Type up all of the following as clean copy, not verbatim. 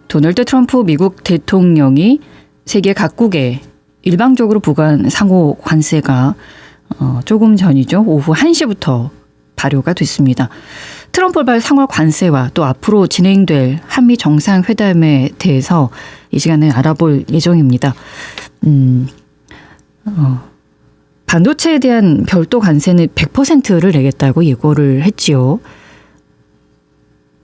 도널드 트럼프 미국 대통령이 세계 각국에 일방적으로 부과한 상호 관세가 조금 전이죠. 오후 1시부터 발효가 됐습니다. 트럼프발 상호 관세와 또 앞으로 진행될 한미 정상회담에 대해서 이 시간에 알아볼 예정입니다. 반도체에 대한 별도 관세는 100%를 내겠다고 예고를 했지요.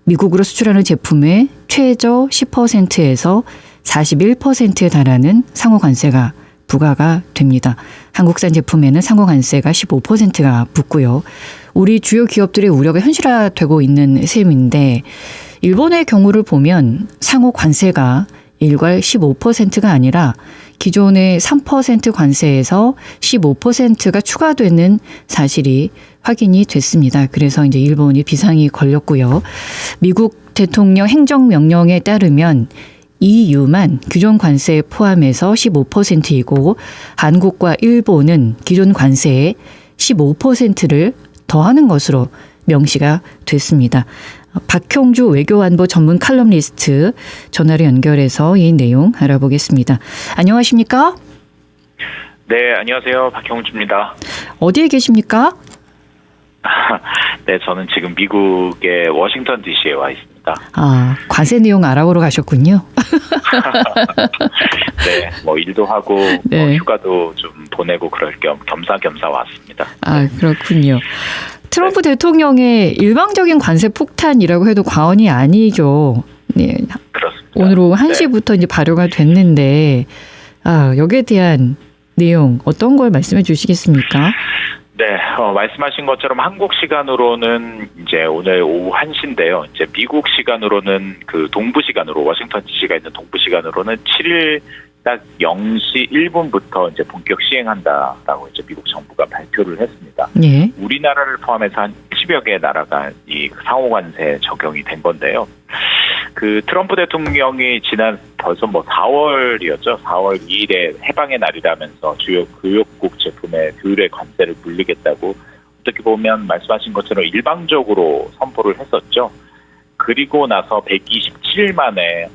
미국으로 수출하는 제품의 최저 10%에서 41%에 달하는 상호 관세가 부과가 됩니다. 한국산 제품에는 상호 관세가 15%가 붙고요. 우리 주요 기업들의 우려가 현실화되고 있는 셈인데 일본의 경우를 보면 상호 관세가 일괄 15%가 아니라 기존의 3% 관세에서 15%가 추가되는 사실이 확인이 됐습니다. 그래서 이제 일본이 비상이 걸렸고요. 미국 대통령 행정명령에 따르면 EU만 기존 관세에 포함해서 15%이고 한국과 일본은 기존 관세에 15%를 더하는 것으로 명시가 됐습니다. 박형주 외교안보 전문 칼럼니스트 전화로 연결해서 이 내용 알아보겠습니다. 안녕하십니까? 네, 안녕하세요. 박형주입니다. 어디에 계십니까? 네, 저는 지금 미국의 워싱턴 DC에 와 있습니다. 관세 내용 알아보러 가셨군요. 네, 일도 하고 네. 휴가도 좀 보내고 그럴 겸 겸사겸사 왔습니다. 그렇군요. 트럼프 대통령의 일방적인 관세 폭탄이라고 해도 과언이 아니죠. 네. 그렇습니다. 오늘 오후 1시부터 이제 발효가 됐는데 여기에 대한 내용 어떤 걸 말씀해 주시겠습니까? 네, 말씀하신 것처럼 한국 시간으로는 이제 오늘 오후 1시인데요. 이제 미국 시간으로는 그 동부 시간으로 워싱턴 DC가 있는 동부 시간으로는 7일 딱 0시 1분부터 이제 본격 시행한다라고 이제 미국 정부가 발표를 했습니다. 예. 우리나라를 포함해서 한 10여 개 나라가 이 상호관세 적용이 된 건데요. 그 트럼프 대통령이 지난 벌써 4월이었죠. 4월 2일에 해방의 날이라면서 주요 교역국 제품의 규율의 관세를 물리겠다고 어떻게 보면 말씀하신 것처럼 일방적으로 선포를 했었죠. 그리고 나서 127일 만에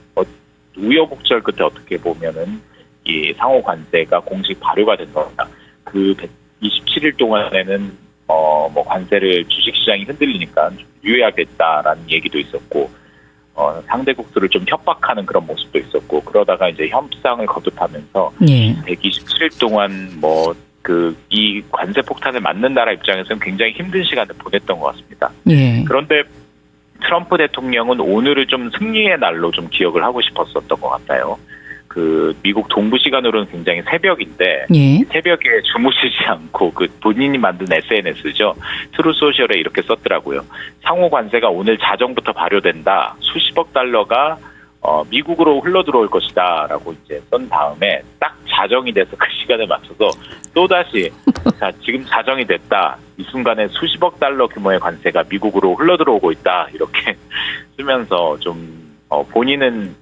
우여곡절 끝에 어떻게 보면은 이 상호 관세가 공식 발효가 된 겁니다. 그 127일 동안에는 관세를 주식시장이 흔들리니까 좀 유예하겠다라는 얘기도 있었고 상대국들을 좀 협박하는 그런 모습도 있었고 그러다가 이제 협상을 거듭하면서 127일 동안 이 관세 폭탄을 맞는 나라 입장에서는 굉장히 힘든 시간을 보냈던 것 같습니다. 그런데 트럼프 대통령은 오늘을 좀 승리의 날로 좀 기억을 하고 싶었었던 것 같아요. 그 미국 동부 시간으로는 굉장히 새벽인데 새벽에 주무시지 않고 그 본인이 만든 SNS죠. 트루 소셜에 이렇게 썼더라고요. 상호 관세가 오늘 자정부터 발효된다. 수십억 달러가 미국으로 흘러들어올 것이다라고 이제 쓴 다음에 딱 자정이 돼서 그 시간에 맞춰서 또다시 자, 지금 자정이 됐다. 이 순간에 수십억 달러 규모의 관세가 미국으로 흘러들어오고 있다. 이렇게 쓰면서 좀 본인은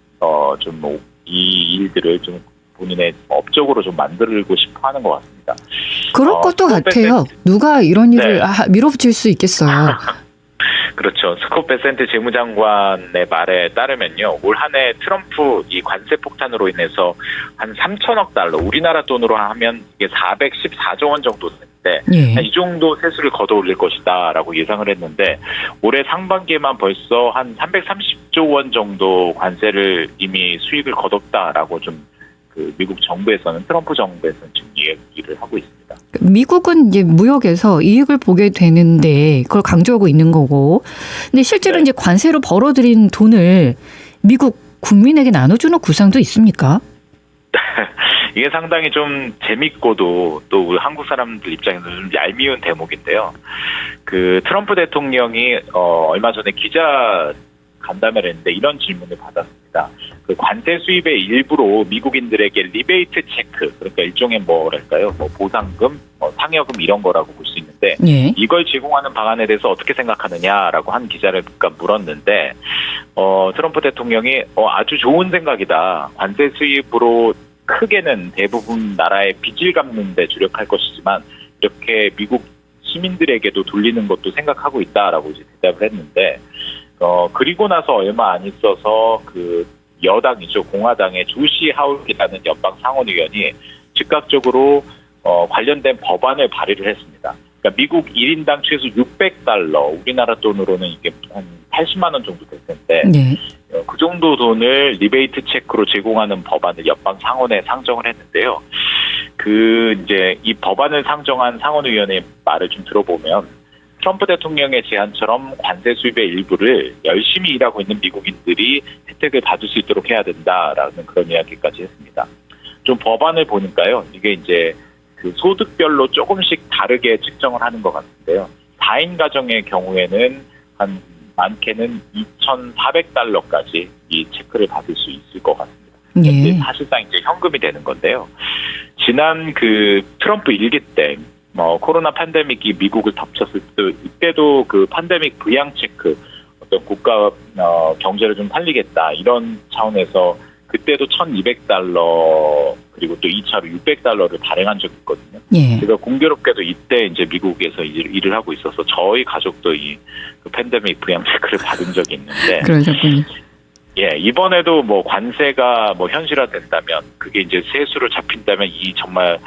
좀 이 일들을 좀 본인의 업적으로 좀 만들고 싶어 하는 것 같습니다. 그럴 것도 같아요. 누가 이런 일을 밀어붙일 수 있겠어요. 그렇죠. 스콧 베센트 재무장관의 말에 따르면요. 올 한 해 트럼프 이 관세 폭탄으로 인해서 한 3천억 달러, 우리나라 돈으로 하면 이게 414조 원 정도 되는데 이 정도 세수를 걷어올릴 것이다라고 예상을 했는데 올해 상반기에만 벌써 한 330조 원 정도 관세를 이미 수익을 거뒀다라고 좀 그 미국 정부에서는 트럼프 정부에서는 지금 얘기를 하고 있습니다. 미국은 이제 무역에서 이익을 보게 되는데 그걸 강조하고 있는 거고, 근데 실제로 이제 관세로 벌어들인 돈을 미국 국민에게 나눠주는 구상도 있습니까? 이게 상당히 좀 재밌고도 또 우리 한국 사람들 입장에서 좀 얄미운 대목인데요. 그 트럼프 대통령이 얼마 전에 기자 간담회를 했는데 이런 질문을 받았습니다. 그 관세 수입의 일부로 미국인들에게 리베이트 체크, 그러니까 일종의 보상금, 상여금 이런 거라고 볼 수 있는데 이걸 제공하는 방안에 대해서 어떻게 생각하느냐라고 한 기자를 물었는데 트럼프 대통령이 아주 좋은 생각이다. 관세 수입으로 크게는 대부분 나라의 빚을 갚는 데 주력할 것이지만 이렇게 미국 시민들에게도 돌리는 것도 생각하고 있다라고 이제 대답을 했는데 그리고 나서 얼마 안 있어서 그 여당이죠. 공화당의 조시 하울이라는 연방 상원의원이 즉각적으로 관련된 법안을 발의를 했습니다. 그러니까 미국 1인당 최소 $600, 우리나라 돈으로는 이게 한 80만 원 정도 될 텐데 네. 그 정도 돈을 리베이트 체크로 제공하는 법안을 연방 상원에 상정을 했는데요. 이제 이 법안을 상정한 상원의원의 말을 좀 들어보면 트럼프 대통령의 제안처럼 관세 수입의 일부를 열심히 일하고 있는 미국인들이 혜택을 받을 수 있도록 해야 된다라는 그런 이야기까지 했습니다. 좀 법안을 보니까요. 이게 이제 그 소득별로 조금씩 다르게 측정을 하는 것 같은데요. 4인 가정의 경우에는 한 많게는 $2,400까지 이 체크를 받을 수 있을 것 같습니다. 예. 사실상 이제 현금이 되는 건데요. 지난 그 트럼프 일기 때 코로나 팬데믹이 미국을 덮쳤을 때 이때도 그 팬데믹 부양 체크 어떤 국가 경제를 좀 살리겠다 이런 차원에서 그때도 $1,200 그리고 또 2차로 $600를 발행한 적이 있거든요. 예. 제가 공교롭게도 이때 이제 미국에서 일을 하고 있어서 저희 가족도 이 그 팬데믹 부양 체크를 받은 적이 있는데 그러셨군요. 예, 이번에도 뭐 관세가 뭐 현실화된다면 그게 이제 세수로 잡힌다면 이 정말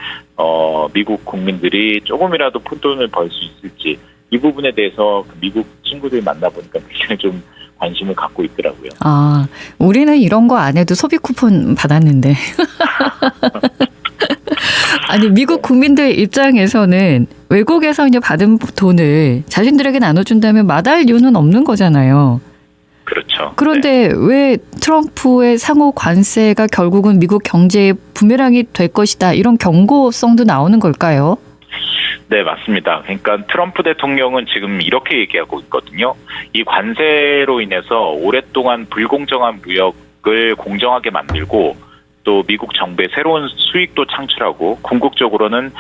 미국 국민들이 조금이라도 푼돈을 벌 수 있을지 이 부분에 대해서 미국 친구들 만나보니까 굉장히 좀 관심을 갖고 있더라고요. 아, 우리는 이런 거 안 해도 소비 쿠폰 받았는데. 아니, 미국 국민들 입장에서는 외국에서 이제 받은 돈을 자신들에게 나눠준다면 마다할 이유는 없는 거잖아요. 그렇죠. 그런데 네. 왜 트럼프의 상호 관세가 결국은 미국 경제에 부메랑이 될 것이다 이런 경고성도 나오는 걸까요? 네, 맞습니다. 그러니까 트럼프 대통령은 지금 이렇게 얘기하고 있거든요. 이 관세로 인해서 오랫동안 불공정한 무역을 공정하게 만들고 또 미국 정부의 새로운 수익도 창출하고 궁극적으로는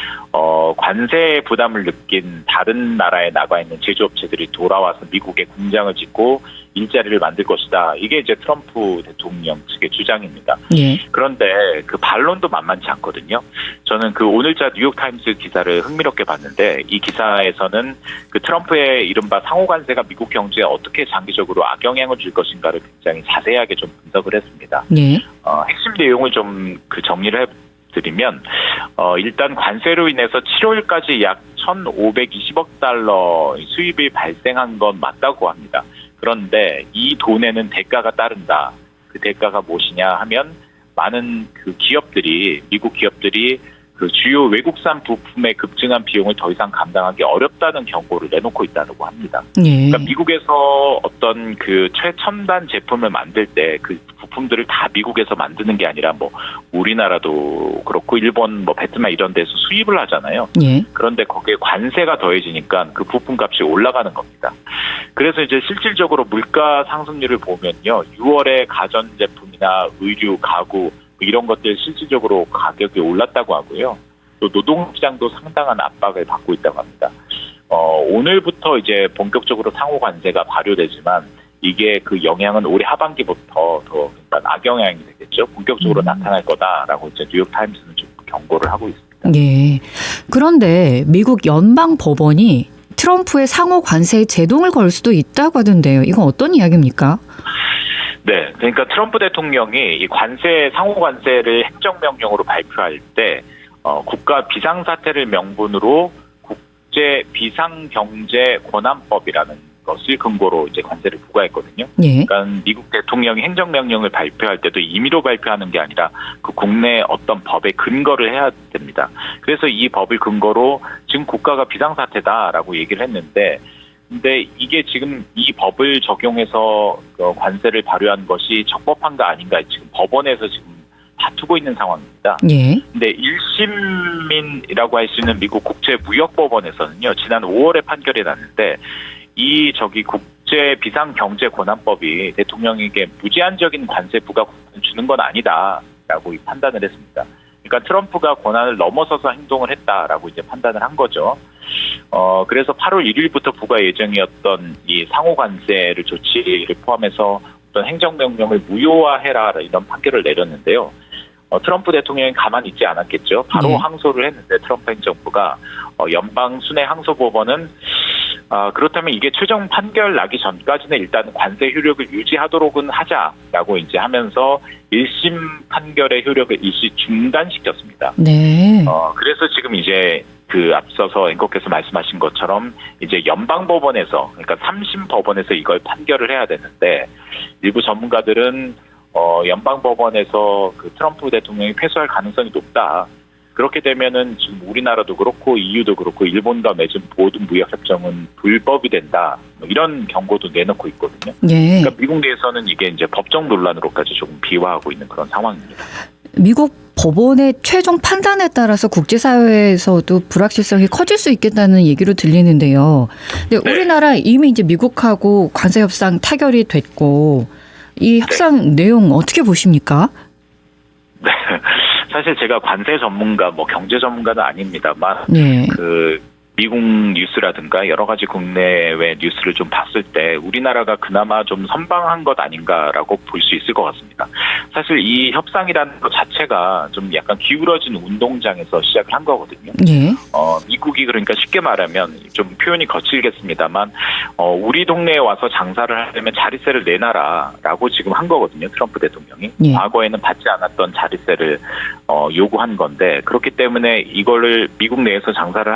관세 부담을 느낀 다른 나라에 나가 있는 제조업체들이 돌아와서 미국에 공장을 짓고 일자리를 만들 것이다. 이게 이제 트럼프 대통령 측의 주장입니다. 예. 그런데 그 반론도 만만치 않거든요. 저는 그 오늘자 뉴욕타임스 기사를 흥미롭게 봤는데 이 기사에서는 그 트럼프의 이른바 상호관세가 미국 경제에 어떻게 장기적으로 악영향을 줄 것인가를 굉장히 자세하게 좀 분석을 했습니다. 예. 핵심 내용을 좀 그 정리를 해드리면 일단 관세로 인해서 7월까지 약 $1,520억 수입이 발생한 건 맞다고 합니다. 그런데 이 돈에는 대가가 따른다. 그 대가가 무엇이냐 하면 많은 그 기업들이 미국 기업들이 그 주요 외국산 부품의 급증한 비용을 더 이상 감당하기 어렵다는 경고를 내놓고 있다고 합니다. 예. 그러니까 미국에서 어떤 그 최첨단 제품을 만들 때 그 부품들을 다 미국에서 만드는 게 아니라 뭐 우리나라도 그렇고 일본 뭐 베트남 이런 데서 수입을 하잖아요. 예. 그런데 거기에 관세가 더해지니까 그 부품값이 올라가는 겁니다. 그래서 이제 실질적으로 물가 상승률을 보면요. 6월에 가전제품이나 의류, 가구 이런 것들 실질적으로 가격이 올랐다고 하고요. 또 노동시장도 상당한 압박을 받고 있다고 합니다. 오늘부터 이제 본격적으로 상호 관세가 발효되지만 이게 그 영향은 올해 하반기부터 더 악영향이 되겠죠. 본격적으로 나타날 거다라고 이제 뉴욕타임스는 좀 경고를 하고 있습니다. 예. 그런데 미국 연방 법원이 트럼프의 상호 관세에 제동을 걸 수도 있다고 하던데요. 이건 어떤 이야기입니까? 네, 그러니까 트럼프 대통령이 이 관세 상호 관세를 행정명령으로 발표할 때 국가 비상사태를 명분으로 국제 비상경제 권한법이라는 것을 근거로 이제 관세를 부과했거든요. 예. 그러니까 미국 대통령이 행정명령을 발표할 때도 임의로 발표하는 게 아니라 그 국내 어떤 법에 근거를 해야 됩니다. 그래서 이 법을 근거로 지금 국가가 비상사태다라고 얘기를 했는데 근데 이게 지금 이 법을 적용해서 관세를 발효한 것이 적법한가 아닌가 지금 법원에서 지금 다투고 있는 상황입니다. 예. 근데 1심이라고 할 수 있는 미국 국제무역법원에서는요, 지난 5월에 판결이 났는데 이 국제 비상경제권한법이 대통령에게 무제한적인 관세 부과권을 주는 건 아니다라고 판단을 했습니다. 그러니까 트럼프가 권한을 넘어서서 행동을 했다라고 이제 판단을 한 거죠. 그래서 8월 1일부터 부과 예정이었던 이 상호 관세를 조치를 포함해서 어떤 행정명령을 무효화해라 이런 판결을 내렸는데요. 트럼프 대통령이 가만히 있지 않았겠죠. 바로 네. 항소를 했는데 트럼프 행정부가 연방 순회 항소법원은 그렇다면 이게 최종 판결 나기 전까지는 일단 관세 효력을 유지하도록은 하자라고 이제 하면서 1심 판결의 효력을 일시 중단시켰습니다. 네. 그래서 지금 이제 그 앞서서 앵커께서 말씀하신 것처럼 이제 연방법원에서, 그러니까 3심 법원에서 이걸 판결을 해야 되는데, 일부 전문가들은 연방법원에서 그 트럼프 대통령이 패소할 가능성이 높다. 그렇게 되면은 지금 우리나라도 그렇고 EU도 그렇고 일본과 맺은 모든 무역 협정은 불법이 된다. 뭐 이런 경고도 내놓고 있거든요. 예. 그러니까 미국 내에서는 이게 이제 법적 논란으로까지 조금 비화하고 있는 그런 상황입니다. 미국 법원의 최종 판단에 따라서 국제사회에서도 불확실성이 커질 수 있겠다는 얘기로 들리는데요. 근데 네. 우리나라 이미 이제 미국하고 관세 협상 타결이 됐고 이 협상 내용 어떻게 보십니까? 네. 사실 제가 관세 전문가, 뭐 경제 전문가는 아닙니다만, 네. 그 미국 뉴스라든가 여러 가지 국내외 뉴스를 좀 봤을 때 우리나라가 그나마 좀 선방한 것 아닌가라고 볼 수 있을 것 같습니다. 사실 이 협상이라는 것 자체가 좀 약간 기울어진 운동장에서 시작을 한 거거든요. 예. 미국이 그러니까 쉽게 말하면 좀 표현이 거칠겠습니다만, 우리 동네에 와서 장사를 하려면 자릿세를 내놔라라고 지금 한 거거든요. 트럼프 대통령이. 예. 과거에는 받지 않았던 자릿세를 요구한 건데, 그렇기 때문에 이거를 미국 내에서 장사를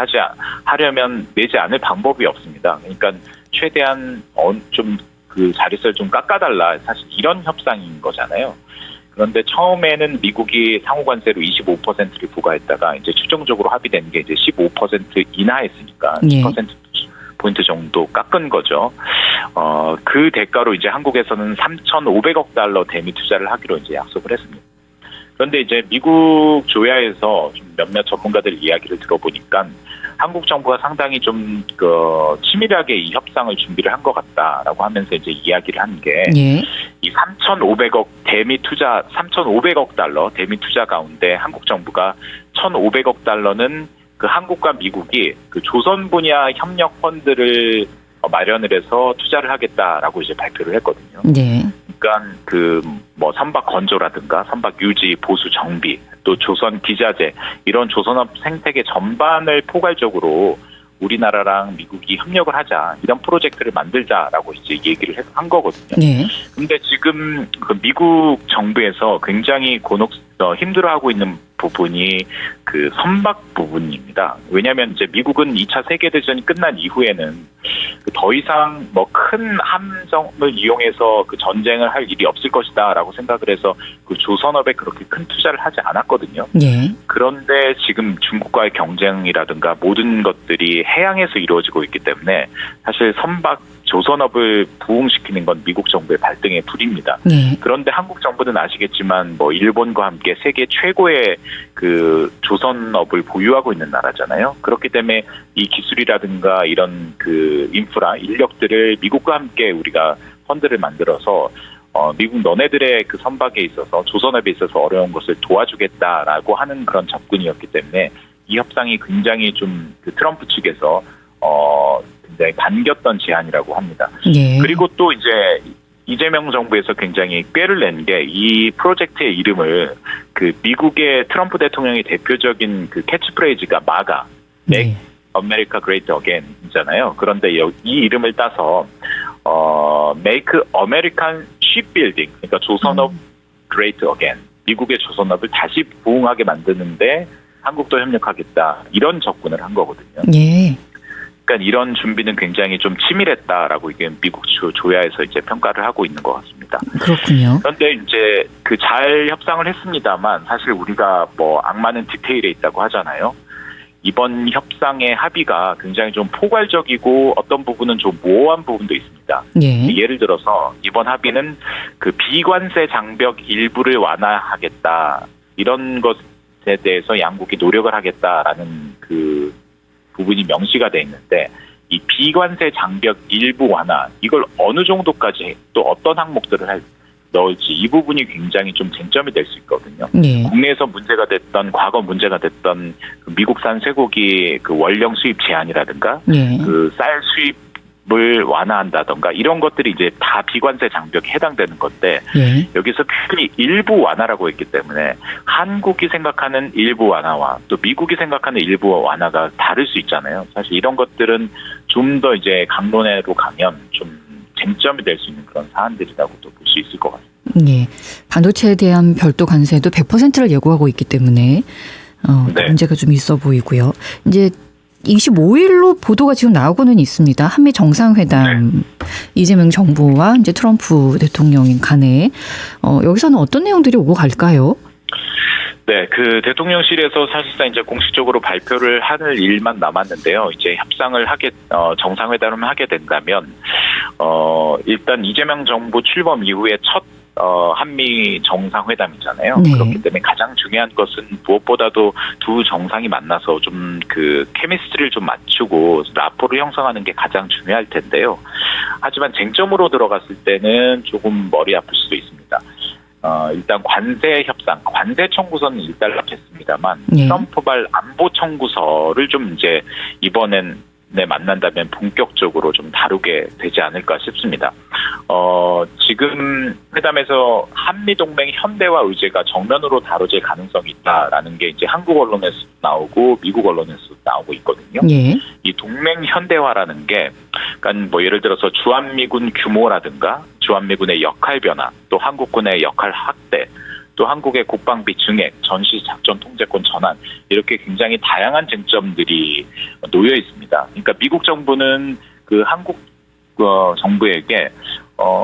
하려면 내지 않을 방법이 없습니다. 그러니까 최대한 좀 그 자릿세를 좀 깎아달라. 사실 이런 협상인 거잖아요. 그런데 처음에는 미국이 상호관세로 25%를 부과했다가 이제 최종적으로 합의된 게 이제 15% 인하했으니까 예. 10%포인트 정도 깎은 거죠. 그 대가로 이제 한국에서는 3,500억 달러 대미 투자를 하기로 이제 약속을 했습니다. 그런데 이제 미국 조야에서 좀 몇몇 전문가들 이야기를 들어보니까 한국 정부가 상당히 좀 치밀하게 이 협상을 준비를 한 것 같다라고 하면서 이제 이야기를 한 게, 예. 이 3,500억 달러 대미 투자 가운데 한국 정부가 1,500억 달러는 그 한국과 미국이 그 조선 분야 협력 펀드를 마련을 해서 투자를 하겠다라고 이제 발표를 했거든요. 네. 그러니까 그 뭐 선박 건조라든가 선박 유지, 보수, 정비, 또 조선 기자재, 이런 조선업 생태계 전반을 포괄적으로 우리나라랑 미국이 협력을 하자, 이런 프로젝트를 만들자라고 이제 얘기를 한 거거든요. 네. 근데 지금 그 미국 정부에서 굉장히 힘들어하고 있는 부분이 그 선박 부분입니다. 왜냐하면 이제 미국은 2차 세계대전이 끝난 이후에는 더 이상 뭐 큰 함정을 이용해서 그 전쟁을 할 일이 없을 것이다라고 생각을 해서 그 조선업에 그렇게 큰 투자를 하지 않았거든요. 예. 그런데 지금 중국과의 경쟁이라든가 모든 것들이 해양에서 이루어지고 있기 때문에 사실 선박 조선업을 부흥시키는 건 미국 정부의 발등에 불입니다. 예. 그런데 한국 정부는 아시겠지만 뭐 일본과 함께 세계 최고의 그 조선업을 보유하고 있는 나라잖아요. 그렇기 때문에 이 기술이라든가 이런 그 인프라, 인력들을 미국과 함께 우리가 펀드를 만들어서 미국 너네들의 그 선박에 있어서 조선업에 있어서 어려운 것을 도와주겠다라고 하는 그런 접근이었기 때문에 이 협상이 굉장히 좀 그 트럼프 측에서 굉장히 반겼던 제안이라고 합니다. 예. 그리고 또 이제 이재명 정부에서 굉장히 꾀를 낸 게 이 프로젝트의 이름을 그 미국의 트럼프 대통령의 대표적인 그 캐치프레이즈가 마가, Make America Great Again이잖아요. 그런데 이 이름을 따서 Make American Shipbuilding, 그러니까 조선업 Great Again, 미국의 조선업을 다시 부흥하게 만드는데 한국도 협력하겠다, 이런 접근을 한 거거든요. 예. 그러니까 이런 준비는 굉장히 좀 치밀했다라고 이게 미국 조야에서 이제 평가를 하고 있는 것 같습니다. 그렇군요. 그런데 이제 그 잘 협상을 했습니다만 사실 우리가 뭐 악마는 디테일에 있다고 하잖아요. 이번 협상의 합의가 굉장히 좀 포괄적이고 어떤 부분은 좀 모호한 부분도 있습니다. 예. 예를 들어서 이번 합의는 그 비관세 장벽 일부를 완화하겠다, 이런 것에 대해서 양국이 노력을 하겠다라는 그 부분이 명시가 돼 있는데, 이 비관세 장벽 일부 완화, 이걸 어느 정도까지 또 어떤 항목들을 넣을지, 이 부분이 굉장히 좀 쟁점이 될 수 있거든요. 예. 국내에서 문제가 됐던, 과거 문제가 됐던 그 미국산 쇠고기 그 원령 수입 제한이라든가 예. 그 쌀 수입을 완화한다던가 이런 것들이 이제 다 비관세 장벽에 해당되는 건데, 예. 여기서 표현이 일부 완화라고 했기 때문에 한국이 생각하는 일부 완화와 또 미국이 생각하는 일부 완화가 다를 수 있잖아요. 사실 이런 것들은 좀 더 이제 강론으로 가면 좀 쟁점이 될 수 있는 그런 사안들이라고도 볼 수 있을 것 같습니다. 예. 반도체에 대한 별도 관세도 100%를 예고하고 있기 때문에 네. 문제가 좀 있어 보이고요. 이제 25일로 보도가 지금 나오고는 있습니다. 한미 정상회담 이재명 정부와 이제 트럼프 대통령 간에 여기서는 어떤 내용들이 오고 갈까요? 네, 그 대통령실에서 사실상 이제 공식적으로 발표를 하는 일만 남았는데요. 이제 협상을 정상회담을 하게 된다면, 일단 이재명 정부 출범 이후에 첫 한미 정상회담이잖아요. 네. 그렇기 때문에 가장 중요한 것은 무엇보다도 두 정상이 만나서 좀 그 케미스트리를 좀 맞추고 라포를 형성하는 게 가장 중요할 텐데요. 하지만 쟁점으로 들어갔을 때는 조금 머리 아플 수도 있습니다. 일단 관세 협상, 관세 청구서는 일단락했습니다만 네. 트럼프발 안보 청구서를 좀 이제 이번에 만난다면 본격적으로 좀 다루게 되지 않을까 싶습니다. 지금 회담에서 한미동맹 현대화 의제가 정면으로 다뤄질 가능성이 있다라는 게 이제 한국 언론에서 나오고 미국 언론에서 나오고 있거든요. 예. 이 동맹 현대화라는 게, 그러니까 뭐 예를 들어서 주한미군 규모라든가 주한미군의 역할 변화, 또 한국군의 역할 확대, 또 한국의 국방비 증액, 전시 작전 통제권 전환, 이렇게 굉장히 다양한 쟁점들이 놓여 있습니다. 그러니까 미국 정부는 그 한국 정부에게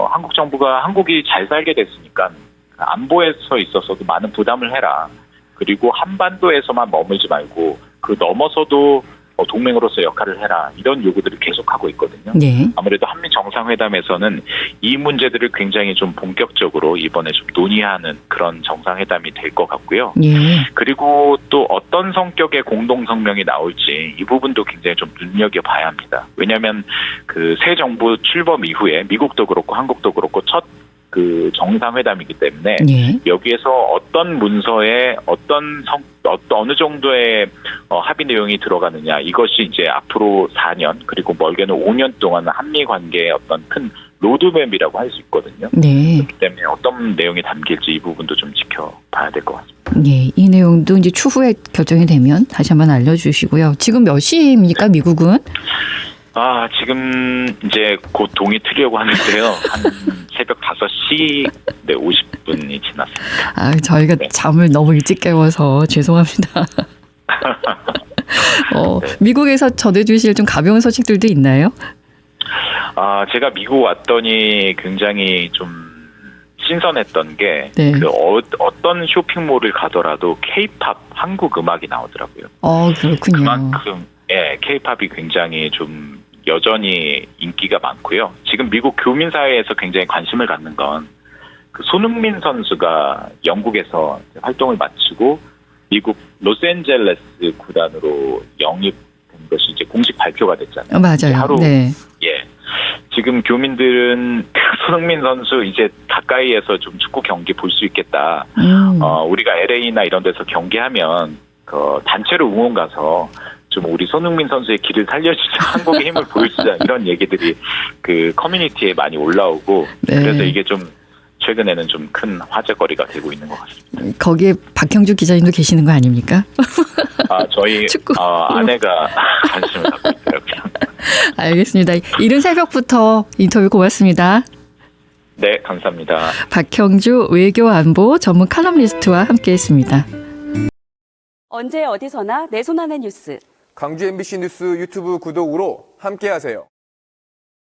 한국 정부가 한국이 잘 살게 됐으니까 안보에서 있어서도 많은 부담을 해라. 그리고 한반도에서만 머물지 말고 그 넘어서도 동맹으로서 역할을 해라. 이런 요구들을 계속하고 있거든요. 네. 아무래도 한미 정상회담에서는 이 문제들을 굉장히 좀 본격적으로 이번에 좀 논의하는 그런 정상회담이 될 것 같고요. 예. 그리고 또 어떤 성격의 공동성명이 나올지 이 부분도 굉장히 좀 눈여겨봐야 합니다. 왜냐하면 그 새 정부 출범 이후에 미국도 그렇고 한국도 그렇고 첫 그 정상회담이기 때문에 예. 여기에서 어떤 문서에 어느 정도의 합의 내용이 들어가느냐, 이것이 이제 앞으로 4년 그리고 멀게는 5년 동안 한미 관계의 어떤 큰 로드맵이라고 할 수 있거든요. 네. 그렇기 때문에 어떤 내용이 담길지 이 부분도 좀 지켜봐야 될 것 같습니다. 예. 이 내용도 이제 추후에 결정이 되면 다시 한번 알려주시고요. 지금 몇 시입니까, 미국은? 지금 이제 곧 동이 트려고 하는데요. 한 새벽 5시 50분이 지났습니다. 저희가 네. 잠을 너무 일찍 깨워서 죄송합니다. 네. 미국에서 전해주실 좀 가벼운 소식들도 있나요? 제가 미국 왔더니 굉장히 좀 신선했던 게, 네. 어떤 쇼핑몰을 가더라도 K-팝, 한국 음악이 나오더라고요. 그렇군요. 그만큼, K-팝이 굉장히 좀 여전히 인기가 많고요. 지금 미국 교민 사회에서 굉장히 관심을 갖는 건 그 손흥민 선수가 영국에서 활동을 마치고 미국 로스앤젤레스 구단으로 영입된 것이 이제 공식 발표가 됐잖아요. 맞아요. 하루, 네. 지금 교민들은 손흥민 선수 이제 가까이에서 좀 축구 경기 볼 수 있겠다. 우리가 LA나 이런 데서 경기하면 그 단체로 응원 가서 좀 우리 손흥민 선수의 길을 살려주자, 한국의 힘을 보여주자, 이런 얘기들이 그 커뮤니티에 많이 올라오고, 네. 그래서 이게 좀 최근에는 좀 큰 화제거리가 되고 있는 것 같습니다. 거기에 박형주 기자님도 계시는 거 아닙니까? 저희 축구. 아내가 관심을 갖고 있더라고요. 알겠습니다. 이른 새벽부터 인터뷰 고맙습니다. 네, 감사합니다. 박형주 외교안보 전문 칼럼니스트와 함께했습니다. 언제 어디서나 내 손 안의 뉴스. 광주 MBC 뉴스 유튜브 구독으로 함께하세요.